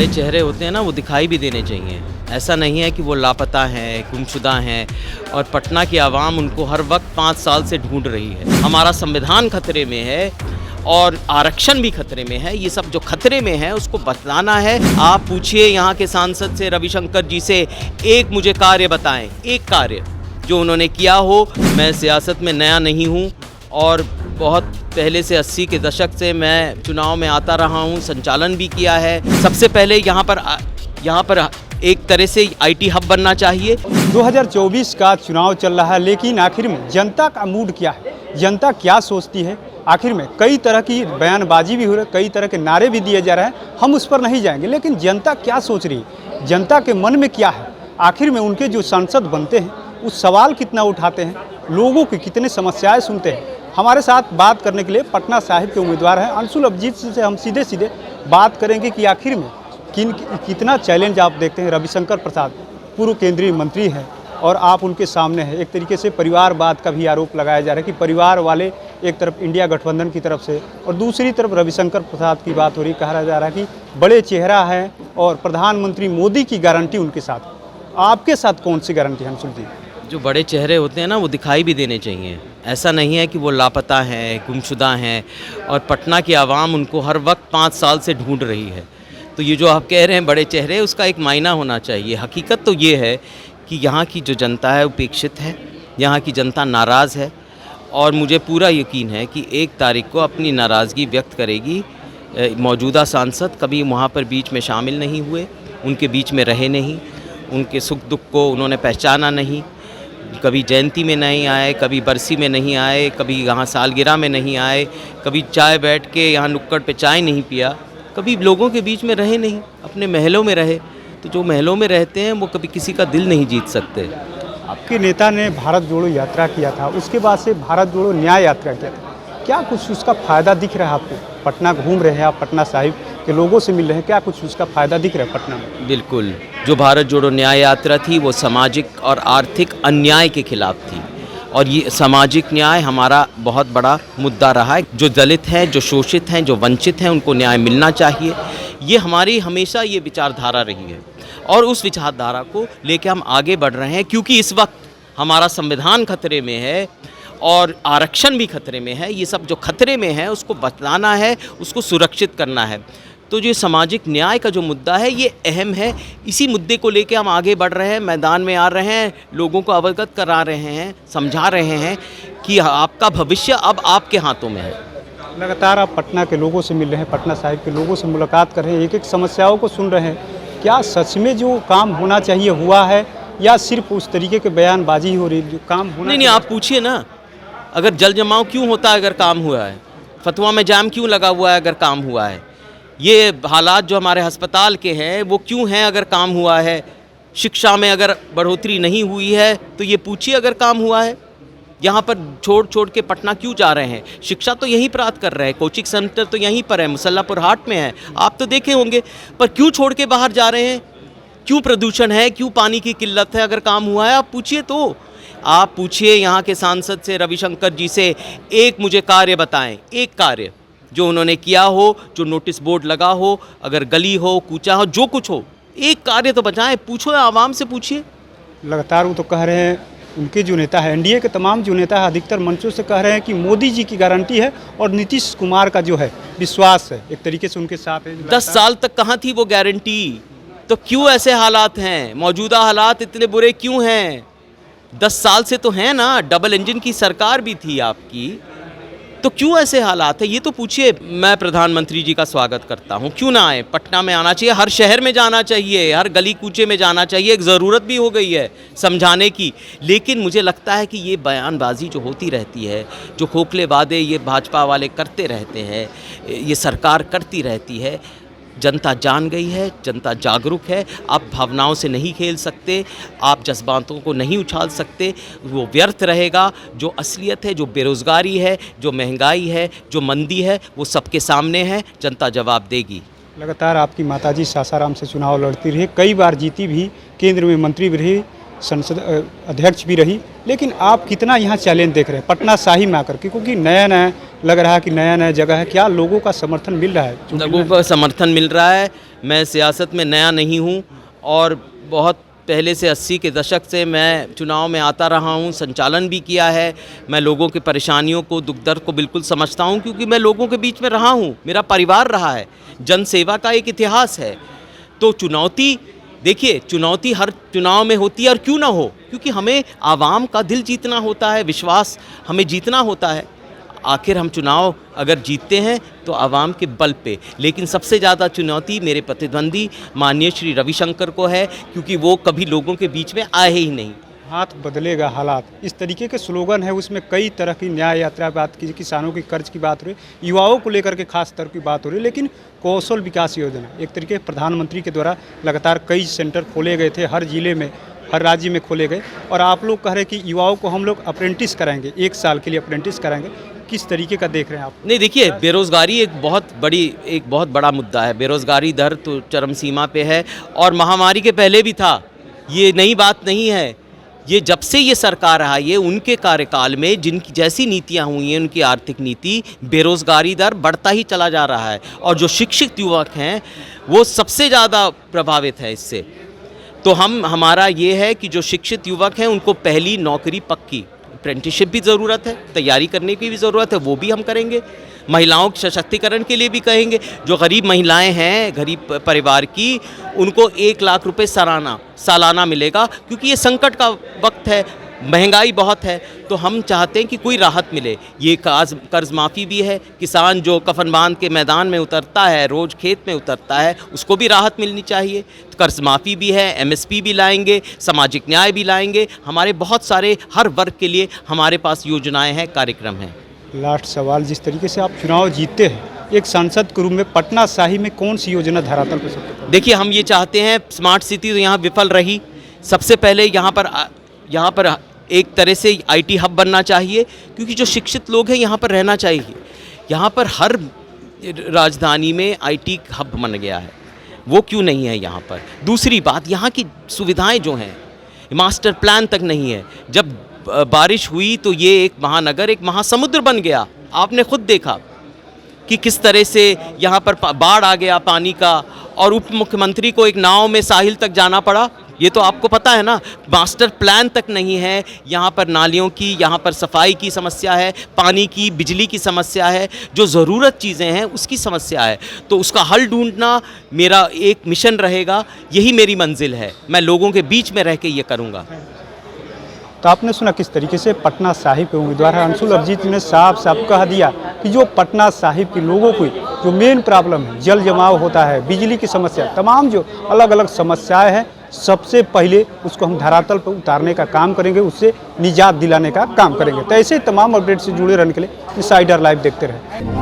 बड़े चेहरे होते हैं ना, वो दिखाई भी देने चाहिए। ऐसा नहीं है कि वो लापता हैं, गुमशुदा हैं और पटना की आवाम उनको हर वक्त 5 साल से ढूंढ रही है। हमारा संविधान खतरे में है और आरक्षण भी खतरे में है। ये सब जो खतरे में है उसको बतलाना है। आप पूछिए यहाँ के सांसद से, रविशंकर जी से, एक मुझे कार्य बताएं, एक कार्य जो उन्होंने किया हो। मैं सियासत में नया नहीं हूँ और बहुत पहले से 80 के दशक से मैं चुनाव में आता रहा हूँ, संचालन भी किया है। सबसे पहले यहाँ पर एक तरह से आईटी हब बनना चाहिए। 2024 का चुनाव चल रहा है, लेकिन आखिर में जनता का मूड क्या है, जनता क्या सोचती है? आखिर में कई तरह की बयानबाजी भी हो रही है, कई तरह के नारे भी दिए जा रहे हैं, हम उस पर नहीं जाएंगे। लेकिन जनता क्या सोच रही है, जनता के मन में क्या है? आखिर में उनके जो सांसद बनते हैं उस सवाल कितना उठाते हैं, लोगों की कितने समस्याएं सुनते हैं? हमारे साथ बात करने के लिए पटना साहिब के उम्मीदवार हैं अंशुल अभिजीत से हम सीधे बात करेंगे कि आखिर में कितना चैलेंज आप देखते हैं। रविशंकर प्रसाद पूर्व केंद्रीय मंत्री हैं और आप उनके सामने हैं। एक तरीके से परिवारवाद का भी आरोप लगाया जा रहा है कि परिवार वाले एक तरफ इंडिया गठबंधन की तरफ से और दूसरी तरफ रविशंकर प्रसाद की बात हो रही, कहा जा रहा है कि बड़े चेहरा हैं और प्रधानमंत्री मोदी की गारंटी उनके साथ। आपके साथ कौन सी गारंटी है अंशुल जी? जो बड़े चेहरे होते हैं ना, वो दिखाई भी देने चाहिए। ऐसा नहीं है कि वो लापता हैं, गुमशुदा हैं और पटना की आवाम उनको हर वक्त 5 साल से ढूंढ रही है। तो ये जो आप कह रहे हैं बड़े चेहरे, उसका एक मायना होना चाहिए। हकीकत तो ये है कि यहाँ की जो जनता है उपेक्षित है, यहाँ की जनता नाराज़ है और मुझे पूरा यकीन है कि 1 तारीख को अपनी नाराज़गी व्यक्त करेगी। मौजूदा सांसद कभी वहाँ पर बीच में शामिल नहीं हुए, उनके बीच में रहे नहीं, उनके सुख दुख को उन्होंने पहचाना नहीं। कभी जयंती में नहीं आए, कभी बरसी में नहीं आए, कभी यहाँ सालगिरह में नहीं आए, कभी चाय बैठ के यहाँ नुक्कड़ पे चाय नहीं पिया, कभी लोगों के बीच में रहे नहीं, अपने महलों में रहे। तो जो महलों में रहते हैं वो कभी किसी का दिल नहीं जीत सकते। आपके नेता ने भारत जोड़ो यात्रा किया था, उसके बाद से भारत जोड़ो न्याय यात्रा किया था, क्या कुछ उसका फ़ायदा दिख रहा है आपको? पटना घूम रहे हैं आप, पटना साहिब के लोगों से मिल रहे हैं, क्या कुछ उसका फ़ायदा दिख रहा है पटना में? बिल्कुल, जो भारत जोड़ो न्याय यात्रा थी वो सामाजिक और आर्थिक अन्याय के खिलाफ थी और ये सामाजिक न्याय हमारा बहुत बड़ा मुद्दा रहा है। जो दलित हैं, जो शोषित हैं, जो वंचित हैं, उनको न्याय मिलना चाहिए। ये हमारी हमेशा ये विचारधारा रही है और उस विचारधारा को लेकर हम आगे बढ़ रहे हैं, क्योंकि इस वक्त हमारा संविधान खतरे में है और आरक्षण भी खतरे में है। ये सब जो खतरे में है उसको बतलाना है, उसको सुरक्षित करना है। तो जो सामाजिक न्याय का जो मुद्दा है ये अहम है। इसी मुद्दे को लेकर हम आगे बढ़ रहे हैं, मैदान में आ रहे हैं, लोगों को अवगत करा रहे हैं, समझा रहे हैं कि आपका भविष्य अब आपके हाथों में है। लगातार आप पटना के लोगों से मिल रहे हैं, पटना साहिब के लोगों से मुलाकात कर रहे हैं, एक समस्याओं को सुन रहे हैं। क्या सच में जो काम होना चाहिए हुआ है या सिर्फ उस तरीके के बयानबाजी हो रही, जो काम होना नहीं, आप पूछिए ना, अगर जल जमाव क्यों होता है अगर काम हुआ है? फतवा में जाम क्यों लगा हुआ है अगर काम हुआ है? ये हालात जो हमारे अस्पताल के हैं वो क्यों हैं अगर काम हुआ है? शिक्षा में अगर बढ़ोतरी नहीं हुई है तो ये पूछिए अगर काम हुआ है। यहाँ पर छोड़ के पटना क्यों जा रहे हैं? शिक्षा तो यहीं प्राप्त कर रहे हैं, कोचिंग सेंटर तो यहीं पर है, मुसल्लापुर हाट में है, आप तो देखे होंगे। पर क्यों छोड़ के बाहर जा रहे हैं? क्यों प्रदूषण है, क्यों पानी की किल्लत है? अगर काम हुआ है आप पूछिए। तो आप पूछिए यहाँ के सांसद से, रविशंकर जी से, एक मुझे कार्य बताएं, एक कार्य जो उन्होंने किया हो, जो नोटिस बोर्ड लगा हो, अगर गली हो, कूचा हो, जो कुछ हो, एक कार्य तो बताएं। पूछो, आवाम से पूछिए। लगातार वो तो कह रहे हैं, उनके जो नेता है, एनडीए के तमाम जो नेता है अधिकतर मंचों से कह रहे हैं कि मोदी जी की गारंटी है और नीतीश कुमार का जो है विश्वास है, एक तरीके से उनके साथ है। 10 साल तक कहाँ थी वो गारंटी? तो क्यों ऐसे हालात हैं? मौजूदा हालात इतने बुरे क्यों हैं? 10 साल से तो है ना, डबल इंजन की सरकार भी थी आपकी, तो क्यों ऐसे हालात है? ये तो पूछिए। मैं प्रधानमंत्री जी का स्वागत करता हूँ, क्यों ना आए? पटना में आना चाहिए, हर शहर में जाना चाहिए, हर गली कूचे में जाना चाहिए। एक ज़रूरत भी हो गई है समझाने की। लेकिन मुझे लगता है कि ये बयानबाजी जो होती रहती है, जो खोखले वादे ये भाजपा वाले करते रहते हैं, ये सरकार करती रहती है, जनता जान गई है, जनता जागरूक है। आप भावनाओं से नहीं खेल सकते, आप जज्बातों को नहीं उछाल सकते, वो व्यर्थ रहेगा। जो असलियत है, जो बेरोज़गारी है, जो महंगाई है, जो मंदी है, वो सबके सामने है, जनता जवाब देगी। लगातार आपकी माताजी सासाराम से चुनाव लड़ती रही, कई बार जीती भी, केंद्र में मंत्री भी रही, संसद अध्यक्ष भी रही, लेकिन आप कितना यहाँ चैलेंज देख रहे हैं पटना साहिब में आकर के? क्योंकि नया नया लग रहा है कि नया नया जगह है, क्या लोगों का समर्थन मिल रहा है? लोगों का समर्थन मिल रहा है। मैं सियासत में नया नहीं हूँ और बहुत पहले से 80 के दशक से मैं चुनाव में आता रहा हूँ, संचालन भी किया है। मैं लोगों की परेशानियों को, दुख दर्द को बिल्कुल समझता हूँ, क्योंकि मैं लोगों के बीच में रहा हूँ, मेरा परिवार रहा है, जन सेवा का एक इतिहास है। तो चुनौती, देखिए चुनौती हर चुनाव में होती है, और क्यों ना हो, क्योंकि हमें आवाम का दिल जीतना होता है, विश्वास हमें जीतना होता है। आखिर हम चुनाव अगर जीतते हैं तो आवाम के बल पे। लेकिन सबसे ज़्यादा चुनौती मेरे प्रतिद्वंदी माननीय श्री रविशंकर को है, क्योंकि वो कभी लोगों के बीच में आए ही नहीं। हाथ बदलेगा हालात, इस तरीके के स्लोगन है। उसमें कई तरह की न्याय यात्रा बात की, किसानों की कर्ज की बात हो रही, युवाओं को लेकर के खास तौर की बात हो रही। लेकिन कौशल विकास योजना एक तरीके प्रधानमंत्री के द्वारा लगातार कई सेंटर खोले गए थे, हर जिले में, हर राज्य में खोले गए। और आप लोग कह रहे हैं कि युवाओं को हम लोग अप्रेंटिस कराएंगे, 1 साल के लिए अप्रेंटिस कराएंगे। किस तरीके का देख रहे हैं आप? नहीं, देखिए बेरोज़गारी एक बहुत बड़ा मुद्दा है। बेरोज़गारी दर तो चरम सीमा पे है, और महामारी के पहले भी था। ये नई बात नहीं है। ये जब से ये सरकार आई है, उनके कार्यकाल में जिनकी जैसी नीतियाँ हुई हैं, उनकी आर्थिक नीति, बेरोज़गारी दर बढ़ता ही चला जा रहा है। और जो शिक्षित युवक हैं वो सबसे ज़्यादा प्रभावित है इससे। तो हमारा ये है कि जो शिक्षित युवक हैं उनको पहली नौकरी पक्की, अप्रेंटिसशिप भी ज़रूरत है, तैयारी करने की भी ज़रूरत है, वो भी हम करेंगे। महिलाओं के सशक्तिकरण के लिए भी कहेंगे। जो गरीब महिलाएं हैं, गरीब परिवार की, उनको 1 लाख रुपए सालाना मिलेगा, क्योंकि ये संकट का वक्त है, महंगाई बहुत है। तो हम चाहते हैं कि कोई राहत मिले। ये कर्ज माफ़ी भी है। किसान जो कफन बांध के मैदान में उतरता है, रोज़ खेत में उतरता है, उसको भी राहत मिलनी चाहिए। कर्ज माफ़ी भी है, MSP भी लाएंगे, सामाजिक न्याय भी लाएंगे। हमारे बहुत सारे हर वर्ग के लिए हमारे पास योजनाएं हैं, कार्यक्रम हैं। लास्ट सवाल, जिस तरीके से आप चुनाव जीतते हैं, एक सांसद के रूप में पटना साहिब में कौन सी योजना धरातल पर सकते? देखिए, हम ये चाहते हैं, स्मार्ट सिटी तो यहाँ विफल रही। सबसे पहले यहाँ पर एक तरह से IT हब बनना चाहिए, क्योंकि जो शिक्षित लोग हैं यहाँ पर रहना चाहिए। यहाँ पर हर राजधानी में IT हब बन गया है, वो क्यों नहीं है यहाँ पर? दूसरी बात, यहाँ की सुविधाएं जो हैं, मास्टर प्लान तक नहीं है। जब बारिश हुई तो ये एक महानगर, एक महासमुद्र बन गया। आपने खुद देखा कि किस तरह से यहाँ पर बाढ़ आ गया पानी का, और उप मुख्यमंत्री को एक नाव में साहिल तक जाना पड़ा। ये तो आपको पता है ना। मास्टर प्लान तक नहीं है। यहाँ पर नालियों की, यहाँ पर सफाई की समस्या है, पानी की, बिजली की समस्या है, जो ज़रूरत चीज़ें हैं उसकी समस्या है। तो उसका हल ढूंढना मेरा एक मिशन रहेगा, यही मेरी मंजिल है। मैं लोगों के बीच में रह के ये करूँगा। तो आपने सुना किस तरीके से पटना साहिब के उम्मीदवार है अंशुल अभिजीत ने साफ कह दिया कि जो पटना साहिब के लोगों को जो मेन प्रॉब्लम है, जल जमाव होता है, बिजली की समस्या, तमाम जो अलग अलग समस्याएं हैं, सबसे पहले उसको हम धरातल पर उतारने का काम करेंगे, उससे निजात दिलाने का काम करेंगे। तो ऐसे तमाम अपडेट से जुड़े रहने के लिए इनसाइडर लाइव देखते रहें।